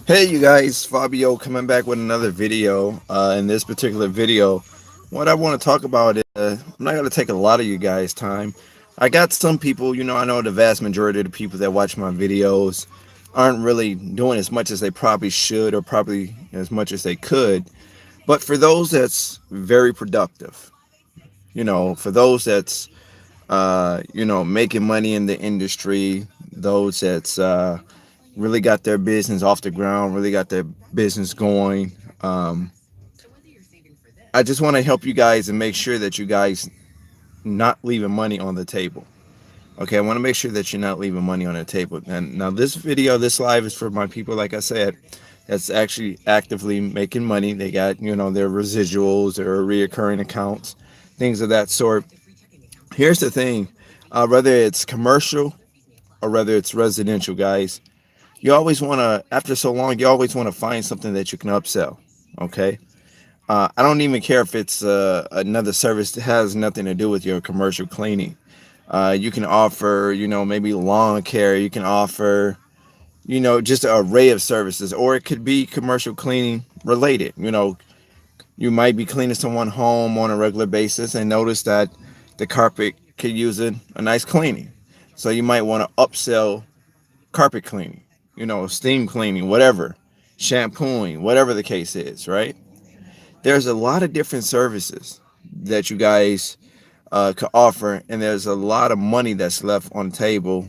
Hey you guys, Fabio coming back with another video. In this particular video, what I want to talk about is I'm not going to take a lot of you guys' time. I got some people, I know the vast majority of the people that watch my videos aren't really doing as much as they probably should or probably as much as they could. But for those that's very productive, for those that's, making money in the industry, those that's really got their business off the ground, really got their business going. Um, I just want to help you guys and make sure that you guys not leaving money on the table. Okay, I want to make sure that you're not leaving money on the table. And now this video, this live is for my people, like I said, that's actually actively making money. They got, their residuals or reoccurring accounts, things of that sort. Here's the thing, whether it's commercial or whether it's residential, guys, you always want to, after so long, you always want to find something that you can upsell. Okay. I don't even care if it's another service that has nothing to do with your commercial cleaning. You can offer, maybe lawn care. You can offer, just an array of services, or it could be commercial cleaning related. You might be cleaning someone home on a regular basis and notice that the carpet could use a nice cleaning. So you might want to upsell carpet cleaning, steam cleaning, whatever, shampooing, whatever the case is, right? There's a lot of different services that you guys could offer, and there's a lot of money that's left on the table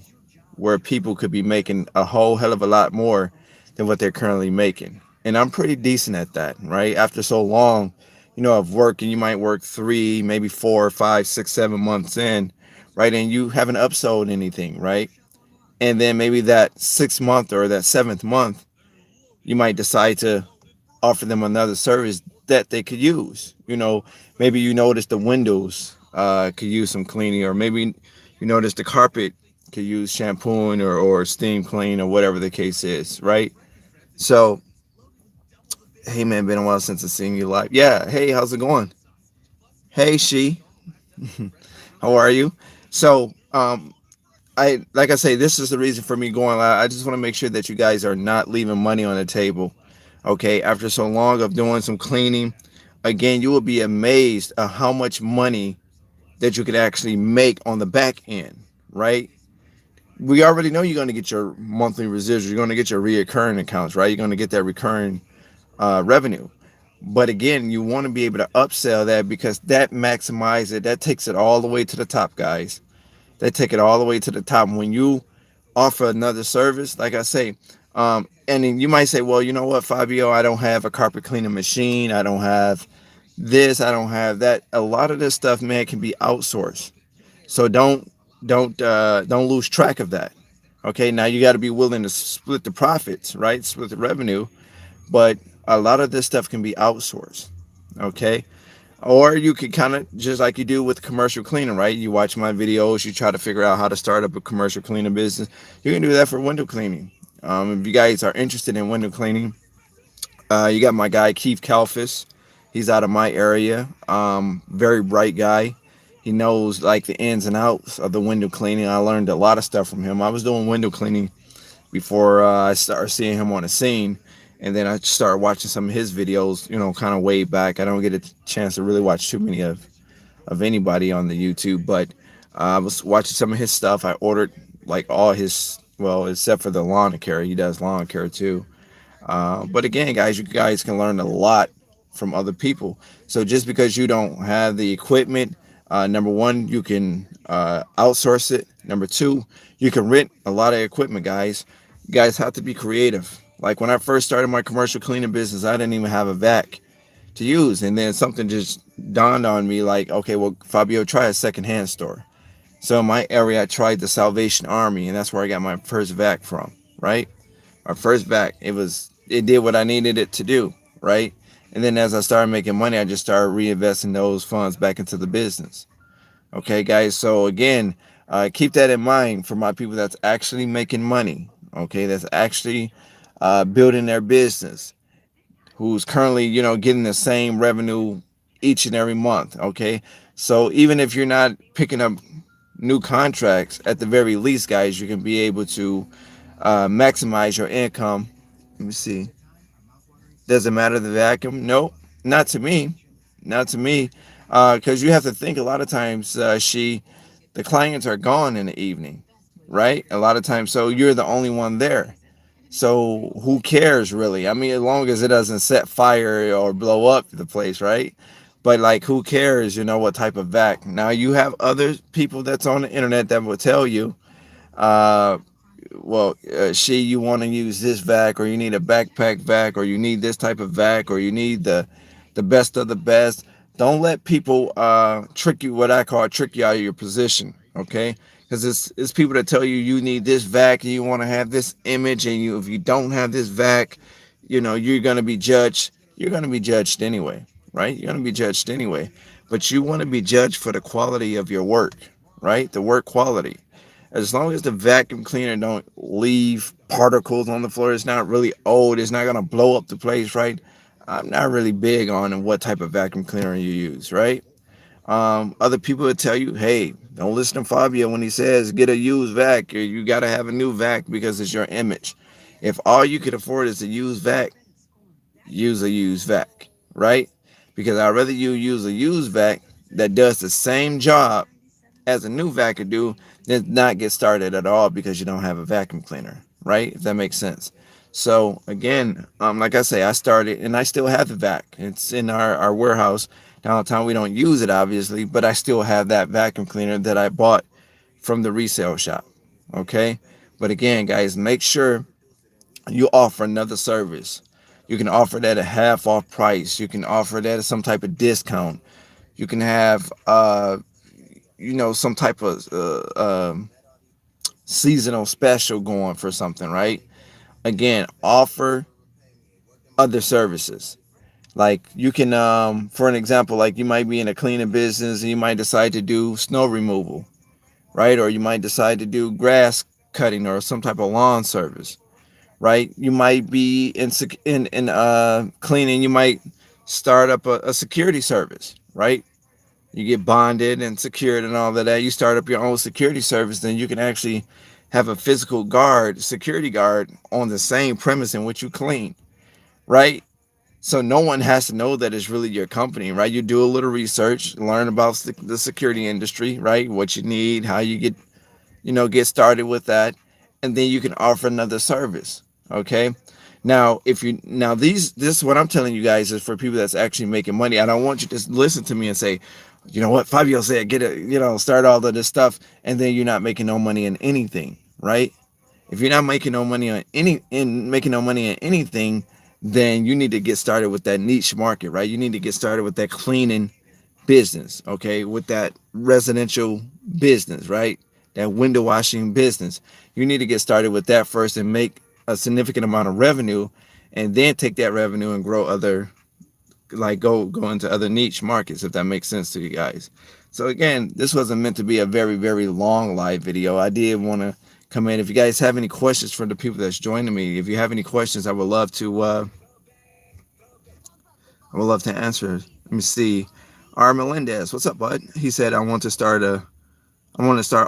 where people could be making a whole hell of a lot more than what they're currently making. And I'm pretty decent at that, right? After so long, of working, you might work 3, maybe 4, 5, 6, 7 months in, right? And you haven't upsold anything, right? And then maybe that 6th month or that 7th month, you might decide to offer them another service that they could use. Maybe you notice the windows could use some cleaning, or maybe you notice the carpet could use shampooing or steam clean or whatever the case is, right? So, hey man, been a while since I've seen you live. Yeah, hey, how's it going? Hey, she, how are you? So, I like I say, this is the reason for me going live. I just want to make sure that you guys are not leaving money on the table. Okay, after so long of doing some cleaning, again, you will be amazed at how much money that you could actually make on the back end, right? We already know you're going to get your monthly residual, you're going to get your reoccurring accounts, right? You're going to get that recurring revenue. But again, you want to be able to upsell that, because that maximizes it. That takes it all the way to the top, guys. They take it all the way to the top. When you offer another service, like I say, and then you might say, well, you know what, Fabio, I don't have a carpet cleaning machine. I don't have this. I don't have that. A lot of this stuff, man, can be outsourced. So don't lose track of that. Okay, now you got to be willing to split the profits, right? Split the revenue, but a lot of this stuff can be outsourced. Okay, or you could kind of, just like you do with commercial cleaning, right? You watch my videos, you try to figure out how to start up a commercial cleaning business. You can do that for window cleaning. If you guys are interested in window cleaning, you got my guy Keith Kalfis. He's out of my area. Very bright guy. He knows like the ins and outs of the window cleaning. I learned a lot of stuff from him. I was doing window cleaning before I started seeing him on the scene. And then I started watching some of his videos, kind of way back. I don't get a chance to really watch too many of anybody on the YouTube, but I was watching some of his stuff. I ordered like all his, well, except for the lawn care. He does lawn care too. But again, guys, you guys can learn a lot from other people. So just because you don't have the equipment, number one, you can outsource it. Number two, you can rent a lot of equipment, guys. You guys have to be creative. Like when I first started my commercial cleaning business, I didn't even have a vac to use. And then something just dawned on me like, okay, well, Fabio, try a secondhand store. So in my area, I tried the Salvation Army, and that's where I got my first vac from, right? My first vac, it did what I needed it to do, right? And then as I started making money, I just started reinvesting those funds back into the business. Okay, guys. So again, keep that in mind for my people that's actually making money. Okay, that's actually building their business, who's currently, getting the same revenue each and every month. Okay, so even if you're not picking up new contracts, at the very least, guys, you can be able to maximize your income Let me see. Does it matter the vacuum? Nope, not to me. Not to me. Because you have to think a lot of times, the clients are gone in the evening, right? A lot of times, so you're the only one there. So who cares really? I mean, as long as it doesn't set fire or blow up the place, right? But like, who cares? You know what type of vac? Now you have other people that's on the internet that will tell you, uh, you want to use this vac, or you need a backpack vac, or you need this type of vac, or you need the best of the best. Don't let people trick you, what I call trick you out of your position, okay? Because it's people that tell you you need this vac and you want to have this image, and if you don't have this vac, you're going to be judged. You're going to be judged anyway, right? You're going to be judged anyway. But you want to be judged for the quality of your work, right? The work quality. As long as the vacuum cleaner don't leave particles on the floor, it's not really old, it's not gonna blow up the place, right? I'm not really big on what type of vacuum cleaner you use, right? Other people would tell you, hey, don't listen to Fabio when he says get a used vac, or you gotta have a new vac because it's your image. If all you could afford is a used vac, use a used vac, right? Because I'd rather you use a used vac that does the same job as a new vac could do than not get started at all because you don't have a vacuum cleaner, right? If that makes sense. So again, like I say, I started and I still have the vac. It's in our warehouse downtown. We don't use it obviously, but I still have that vacuum cleaner that I bought from the resale shop. Okay. But again, guys, make sure you offer another service. You can offer that at half off price. You can offer that at some type of discount. You can have some type of seasonal special going for something, right? Again, offer other services. Like you can, for an example, like you might be in a cleaning business and you might decide to do snow removal, right? Or you might decide to do grass cutting or some type of lawn service, right? You might be in cleaning. You might start up a security service, right? You get bonded and secured and all of that. You start up your own security service, then you can actually have a physical guard, security guard on the same premise in which you clean, right? So no one has to know that it's really your company, right? You do a little research, learn about the security industry, right? What you need, how you get started with that, and then you can offer another service. Okay. Now, this what I'm telling you guys is for people that's actually making money. I don't want you to listen to me and say, you know what, Fabio said, get it, start all of this stuff, and then you're not making no money in anything, right? If you're not making no money on making no money in anything, then you need to get started with that niche market, right? You need to get started with that cleaning business, okay, with that residential business, right? That window washing business. You need to get started with that first and make a significant amount of revenue, and then take that revenue and grow other, like go into other niche markets, if that makes sense to you guys. So again, this wasn't meant to be a very, very long live video. I did want to come in. If you guys have any questions for the people that's joining me, if you have any questions, I would love to answer. Let me see. R. Melendez, what's up, bud? He said, I want to start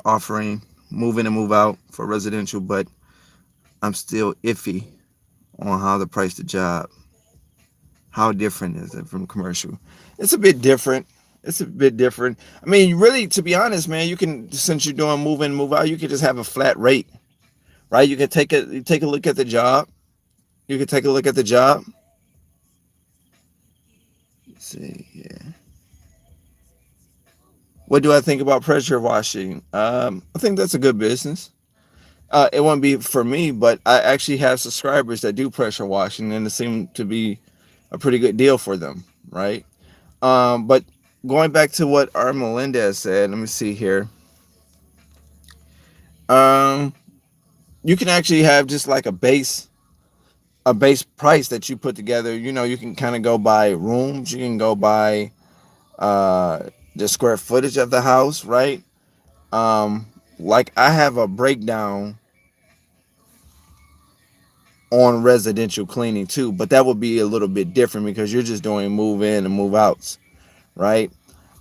offering move in and move out for residential, but I'm still iffy on how to price the job. How different is it from commercial? It's a bit different. It's a bit different. I mean, really, to be honest, man, you can, since you're doing move in, move out, you could just have a flat rate, right? You can take a look at the job. You can take a look at the job. Let's see, yeah. What do I think about pressure washing? I think that's a good business. It won't be for me, but I actually have subscribers that do pressure washing, and it seemed to be a pretty good deal for them, right? But going back to what R. Melendez said, let me see here. You can actually have just like a base price that you put together. You can kind of go by rooms. You can go by the square footage of the house, right? Like I have a breakdown on residential cleaning too, but that would be a little bit different because you're just doing move in and move outs, right?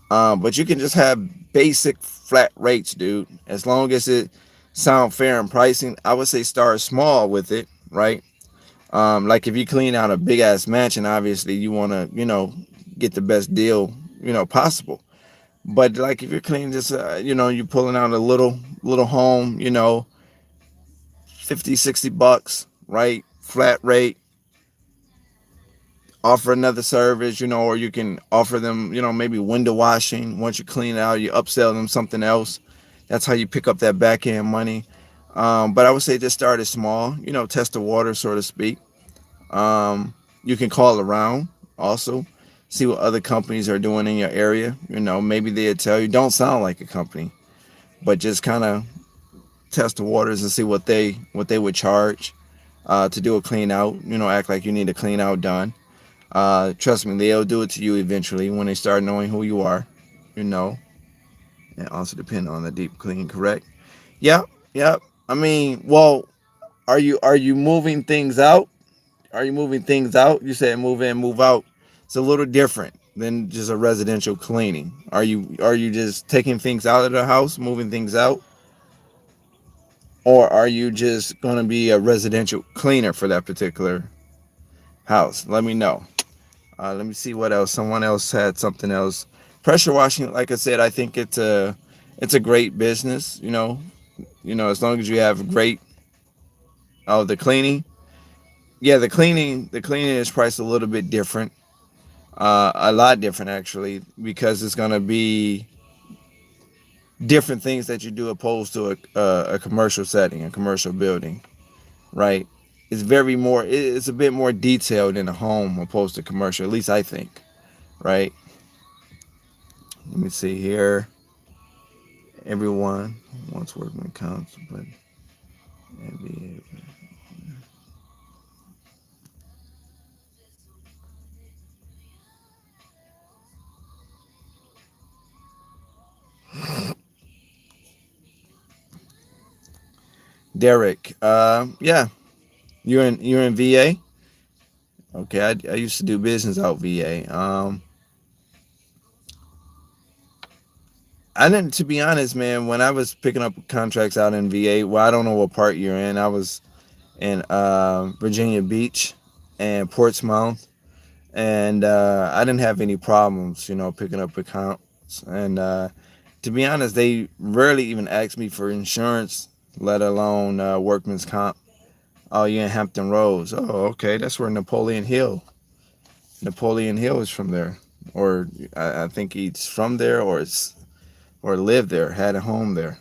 But you can just have basic flat rates, dude. As long as it sound fair in pricing, I would say start small with it, right? Like if you clean out a big ass mansion, obviously you want to, get the best deal, possible. But like if you're cleaning just, you're pulling out a little home, 50, $60, right? Flat rate, offer another service, or you can offer them, maybe window washing. Once you clean it out, you upsell them something else. That's how you pick up that back end money. But I would say just start it small, test the water, so to speak. You can call around also, see what other companies are doing in your area. Maybe they'll tell you, don't sound like a company, but just kind of test the waters and see what they would charge to do a clean out. Act like you need a clean out done. Trust me, they'll do it to you eventually when they start knowing who you are. You know, and also depend on the deep clean. Correct? Yep, yep. I mean, well, are you moving things out? Are you moving things out? You said move in, move out. It's a little different than just a residential cleaning. Are you just taking things out of the house, moving things out, or are you just going to be a residential cleaner for that particular house? Let me know. Let me see what else. Someone else had something else. Pressure washing, like I said, I think it's a great business. As long as you have great. Oh, the cleaning. Yeah, the cleaning is priced a little bit different. A lot different actually, because it's gonna be different things that you do opposed to a commercial setting, a commercial building, right? It's a bit more detailed in a home opposed to commercial. At least I think, right? Let me see here. Everyone wants workman comps, but Derek, yeah, you're in VA. Okay, I used to do business out VA. I didn't, to be honest, man. When I was picking up contracts out in VA, well, I don't know what part you're in. I was in Virginia Beach and Portsmouth, and I didn't have any problems, picking up accounts. And to be honest, they rarely even asked me for insurance, let alone workman's comp. Oh, you're in Hampton Roads. Oh, okay, that's where Napoleon Hill. Napoleon Hill is from there, or I think he's from there, or lived there, had a home there.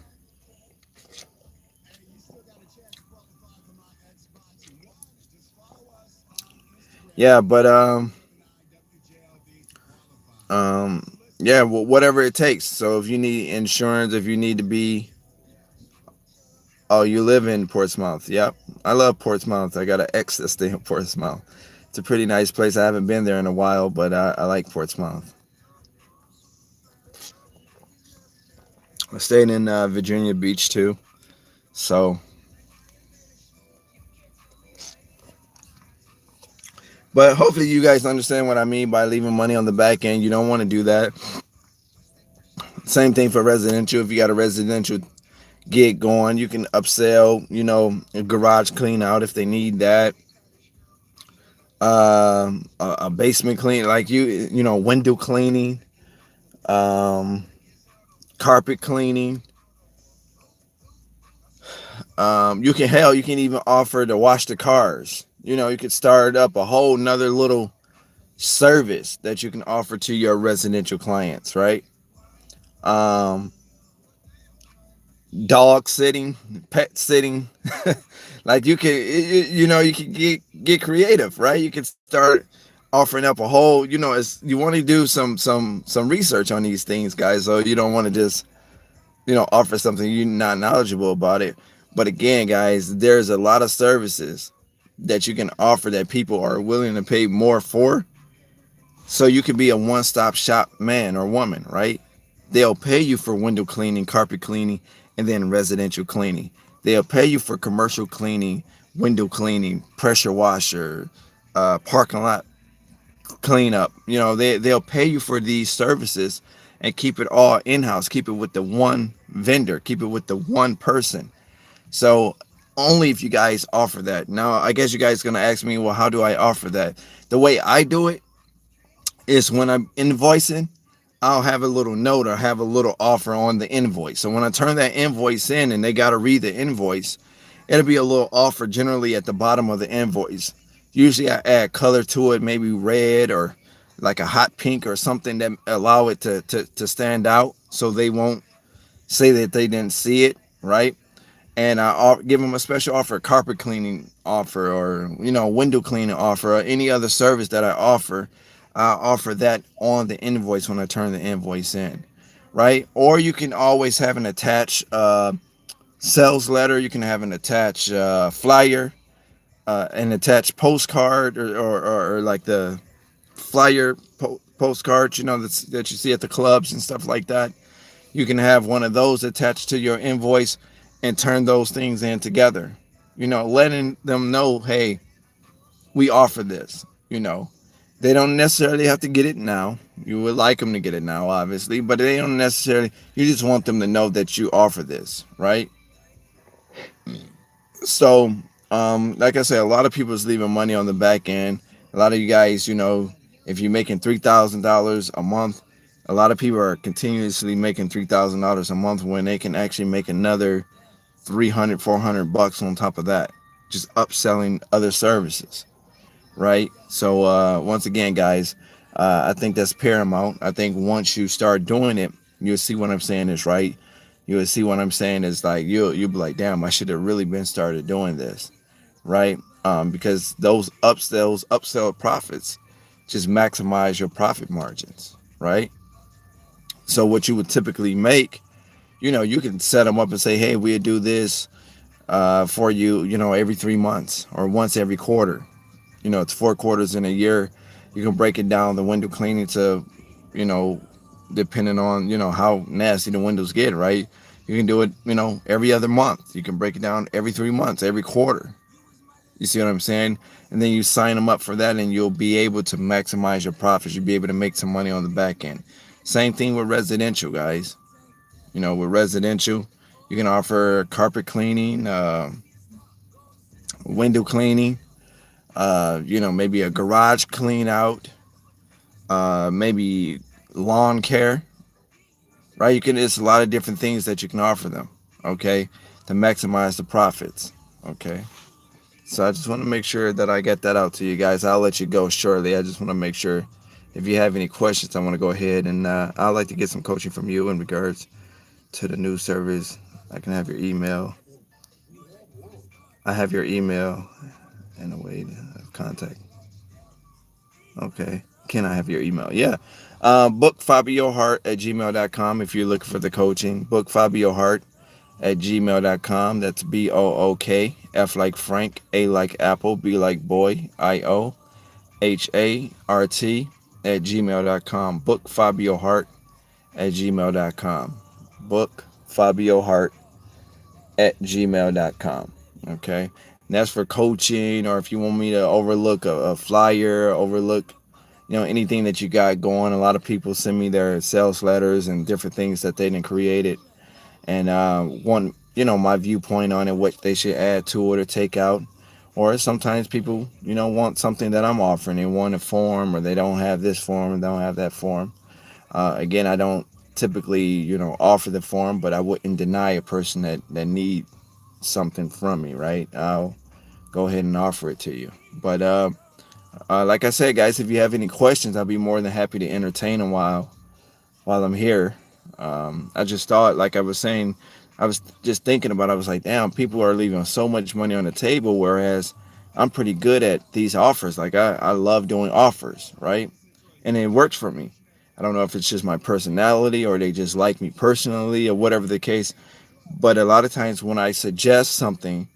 Yeah, but yeah, whatever it takes. So if you need insurance, if you need to be, oh, you live in Portsmouth. Yep, I love Portsmouth. I got an ex that stay in Portsmouth. It's a pretty nice place. I haven't been there in a while, but I like Portsmouth. I stayed in Virginia Beach too. So, but hopefully you guys understand what I mean by leaving money on the back end. You don't want to do that. Same thing for residential. If you got a residential gig going, you can upsell, a garage clean out if they need that. A basement clean, like window cleaning, um, carpet cleaning. You can even offer to wash the cars. You could start up a whole nother little service that you can offer to your residential clients, right? Um, Dog sitting, pet sitting. Like you can get creative, right? You can start offering up a whole, as you want to do some research on these things, guys. So you don't want to just offer something you're not knowledgeable about it. But again, guys, there's a lot of services that you can offer that people are willing to pay more for. So you can be a one-stop shop man or woman, right? They'll pay you for window cleaning, carpet cleaning, and then residential cleaning. They'll pay you for commercial cleaning, window cleaning, pressure washer, parking lot cleanup. They'll pay you for these services and keep it all in house. Keep it with the one vendor. Keep it with the one person. So only if you guys offer that. Now, I guess you guys gonna ask me, well, how do I offer that? The way I do it is when I'm invoicing, I'll have a little note or have a little offer on the invoice. So when I turn that invoice in and they gotta read the invoice, it'll be a little offer generally at the bottom of the invoice. Usually I add color to it, maybe red or like a hot pink or something that allow it to stand out so they won't say that they didn't see it, right? And I give them a special offer, carpet cleaning offer, or window cleaning offer, or any other service that I offer. I offer that on the invoice when I turn the invoice in, right? Or you can always have an attached sales letter. You can have an attached flyer, an attached postcard, or like the flyer postcards, that you see at the clubs and stuff like that. You can have one of those attached to your invoice and turn those things in together. Letting them know, hey, we offer this. They don't necessarily have to get it now. You would like them to get it now, obviously, but they don't necessarily. You just want them to know that you offer this, right? So, like I said, a lot of people is leaving money on the back end. A lot of you guys, if you're making $3,000 a month, a lot of people are continuously making $3,000 a month when they can actually make another 300, 400 bucks on top of that, just upselling other services, right? So, once again, guys, I think that's paramount. I think once you start doing it, you'll see what I'm saying is right. You'll see what I'm saying is like you'll be like, damn, I should have really been started doing this, right? Because those upsell profits just maximize your profit margins, right? So what you would typically make, you can set them up and say, hey, we'll do this for you, every 3 months or once every quarter. It's 4 quarters in a year. You can break it down the window cleaning to, you know, depending on, how nasty the windows get, right? You can do it, every other month. You can break it down every 3 months, every quarter. You see what I'm saying? And then you sign them up for that and you'll be able to maximize your profits. You'll be able to make some money on the back end. Same thing with residential, guys. With residential, you can offer carpet cleaning, window cleaning, maybe a garage clean out, maybe lawn care, right? It's a lot of different things that you can offer them, okay, to maximize the profits, okay? So I just want to make sure that I get that out to you guys. I'll let you go shortly. I just want to make sure if you have any questions, I want to go ahead and I'd like to get some coaching from you in regards to the new service. I can have your email. I have your email and a way of contact. Okay. Can I have your email? Yeah. Book FabioHart at gmail.com if you're looking for the coaching. Book FabioHart at gmail.com. That's BOOK. F like Frank. A like Apple. B like boy. IOHART at gmail.com. Book FabioHart at gmail.com. Book FabioHart at gmail.com. Okay. And that's for coaching, or if you want me to overlook a flyer, overlook anything that you got going. A lot of people send me their sales letters and different things that they didn't create it, and want my viewpoint on it, what they should add to it or take out. Or sometimes people want something that I'm offering. They want a form, or they don't have this form and don't have that form. Again, I don't typically offer the form, but I wouldn't deny a person that need something from me, right? I'll go ahead and offer it to you. But like I said, guys, if you have any questions, I'll be more than happy to entertain them while I'm here. I just thought, like I was saying, I was just thinking about it. I was like, damn, people are leaving so much money on the table, whereas I'm pretty good at these offers. Like I love doing offers, right? And it works for me. I don't know if it's just my personality or they just like me personally or whatever the case. But a lot of times when I suggest something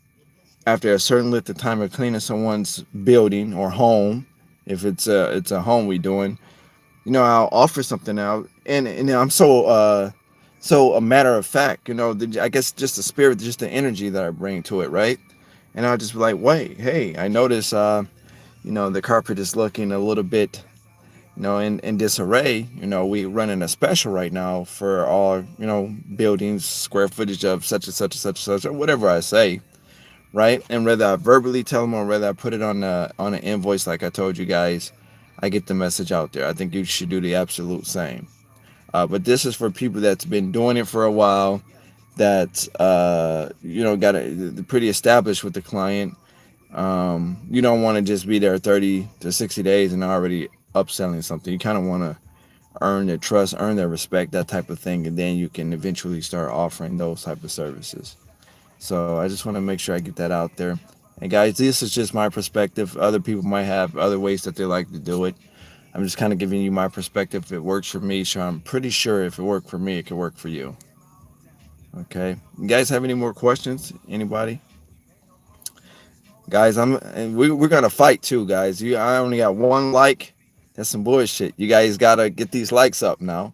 after a certain length of time of cleaning someone's building or home, if it's a home we doing, I'll offer something out, and I'm so a matter of fact, I guess just the spirit, just the energy that I bring to it, right? And I'll just be like, wait, hey, I notice, the carpet is looking a little bit, in disarray. We running a special right now for all, buildings, square footage of such and such and such and such, or whatever I say, right? And whether I verbally tell them or whether I put it on an invoice like I told you guys, I get the message out there. I think you should do the absolute same. But this is for people that's been doing it for a while, that got pretty established with the client. You don't want to just be there 30 to 60 days and already upselling something. You kind of want to earn their trust, earn their respect, that type of thing, and then you can eventually start offering those type of services. So I just want to make sure I get that out there. And guys, this is just my perspective. Other people might have other ways that they like to do it. I'm just kind of giving you my perspective. If it works for me, so I'm pretty sure if it worked for me, it could work for you. Okay. You guys have any more questions? Anybody? Guys, we're gonna fight too, guys. I only got one like. That's some bullshit. You guys gotta get these likes up now.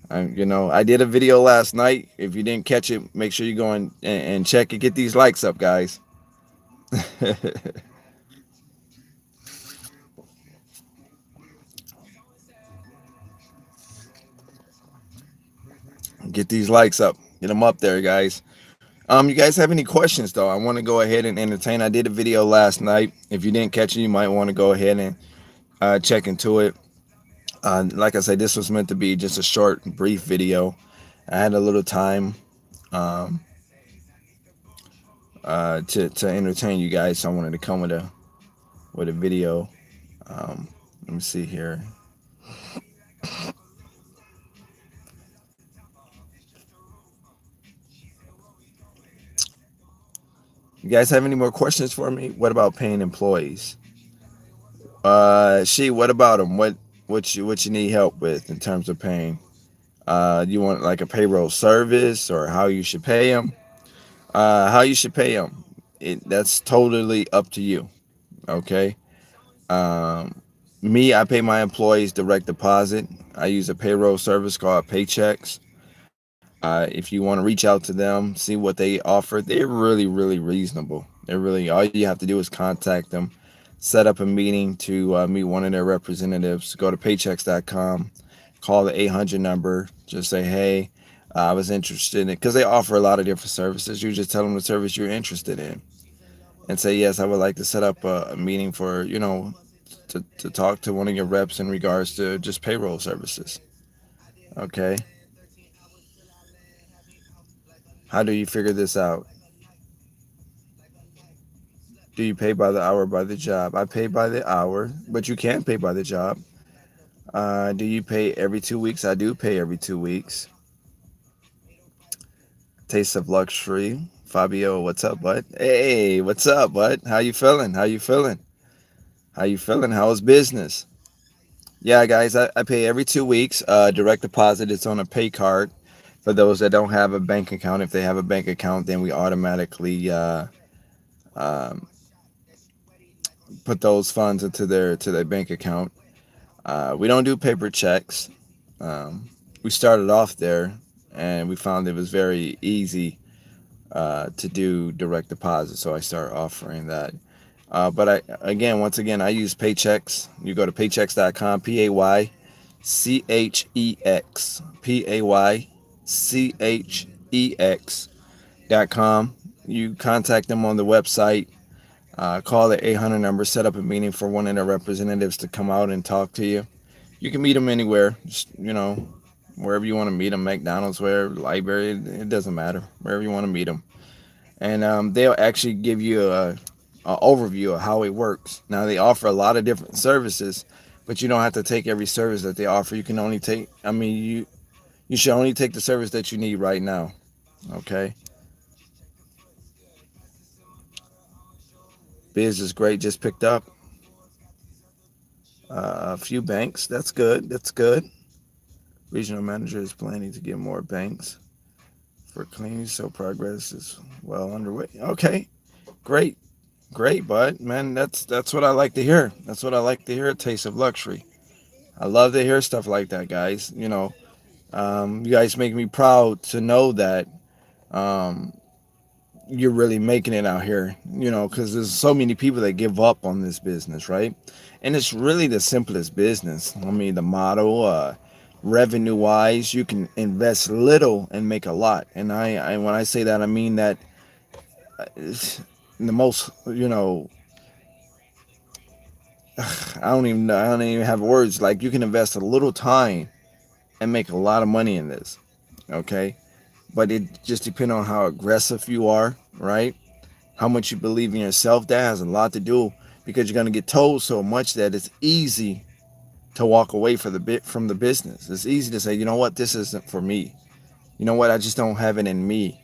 I did a video last night. If you didn't catch it, make sure you go and check it. Get these likes up, guys. Get these likes up. Get them up there, guys. You guys have any questions though? I want to go ahead and entertain. I did a video last night. If you didn't catch it, you might want to go ahead and check into it. Like I said, this was meant to be just a short, brief video. I had a little time um, to entertain you guys, so I wanted to come with a video. Let me see here. You guys have any more questions for me? What about paying employees? What about them? What you need help with in terms of paying? You want like a payroll service or how you should pay them? How you should pay them? That's totally up to you. Okay. Um, Me, I pay my employees direct deposit. I use a payroll service called Paychecks. If you want to reach out to them, see what they offer, they're really, really reasonable. They're really, all you have to do is contact them, set up a meeting to meet one of their representatives. Go to paychecks.com, call the 800 number, just say, hey, I was interested in it, because they offer a lot of different services. You just tell them the service you're interested in and say, yes, I would like to set up a meeting for, to talk to one of your reps in regards to just payroll services. Okay. How do you figure this out? Do you pay by the hour, by the job? I pay by the hour, but you can pay by the job. Do you pay every 2 weeks? I do pay every 2 weeks. Taste of Luxury. Fabio, what's up, bud? Hey, what's up, bud? How you feeling? How you feeling? How you feeling? How's business? Yeah, guys, I pay every 2 weeks. Direct deposit. It's on a pay card. For those that don't have a bank account, if they have a bank account, then we automatically um, put those funds into their bank account. We don't do paper checks. We started off there, and we found it was very easy to do direct deposit, so I started offering that. But once again, I use Paychecks. You go to paychecks.com, Paychex, Paychex.com. You contact them on the website. Call the 800 number, set up a meeting for one of their representatives to come out and talk to you. You can meet them anywhere, just, wherever you want to meet them, McDonald's, wherever, library, it doesn't matter, wherever you want to meet them. And they'll actually give you a overview of how it works. Now, they offer a lot of different services, but you don't have to take every service that they offer. You can only take, you should only take the service that you need right now. Okay. Biz is great, just picked up a few banks. That's good. That's good. Regional manager is planning to get more banks for cleaning, so progress is well underway. Okay, great, great, bud. Man, that's what I like to hear. That's what I like to hear. A taste of luxury. I love to hear stuff like that, guys. You guys make me proud to know that um, you're really making it out here. Because there's so many people that give up on this business, right? And it's really the simplest business. The model, revenue wise, you can invest little and make a lot. And I when I say that, I mean that the most, you know, I don't even have words. Like, you can invest a little time and make a lot of money in this. Okay. But it just depends on how aggressive you are, right? How much you believe in yourself. That has a lot to do, because you're going to get told so much that it's easy to walk away from the business. It's easy to say, you know what, this isn't for me. You know what, I just don't have it in me.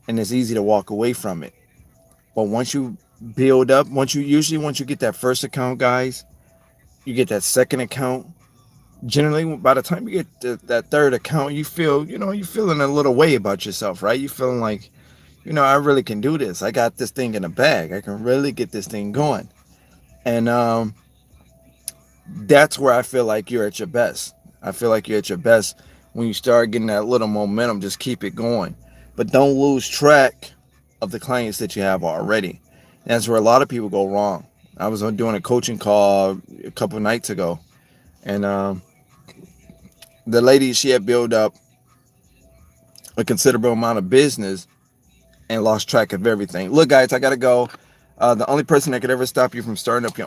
And it's easy to walk away from it. But once you build up, once you get that first account, guys, you get that second account. Generally, by the time you get that third account, you feel, you're feeling a little way about yourself, right? You feeling like, I really can do this. I got this thing in the bag. I can really get this thing going. And that's where I feel like you're at your best. I feel like you're at your best when you start getting that little momentum. Just keep it going, but don't lose track of the clients that you have already. And that's where a lot of people go wrong. I was doing a coaching call a couple of nights ago, and the lady, she had built up a considerable amount of business and lost track of everything. Look, guys, I gotta go. The only person that could ever stop you from starting up your